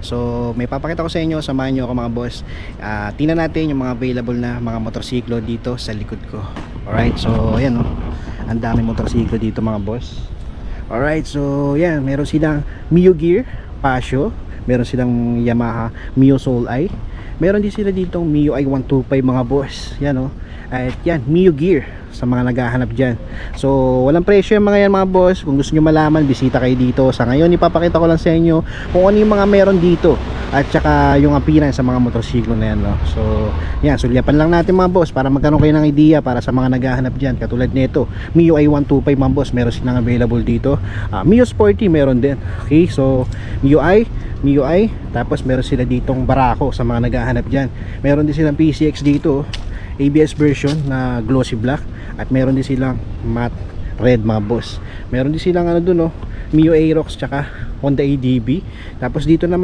So may papakita ko sa inyo, samahan nyo ako mga boss. Tingnan natin yung mga available na mga motorsiklo dito sa likod ko. Alright, so ayan oh, ang dami motorsiklo dito mga boss. Alright, so yan, meron silang Mio Gear Pasio, meron silang Yamaha Mio Soul Eye, meron din sila ditong Mio i125 mga boss. Yan oh, at yan, Mio Gear sa mga naghahanap dyan. So walang presyo yung mga yan mga boss. Kung gusto nyo malaman, bisita kayo dito. Sa ngayon ipapakita ko lang sa inyo kung ano yung mga meron dito, at saka yung appearance sa mga motorsiklo na yan, no? So yan, sulyapan lang natin mga boss para magkaroon kayo ng idea para sa mga naghahanap dyan. Katulad nito, Mio i125 mga boss, meron silang available dito. Mio Sporty meron din. Okay, so Mio i, tapos meron sila ditong Barako sa mga naghahanap dyan. Meron din silang PCX dito, ABS version na glossy black, at meron din silang matte red mga boss. Meron din silang ano dun, oh, Mio Aerox tsaka Honda ADB. Tapos dito naman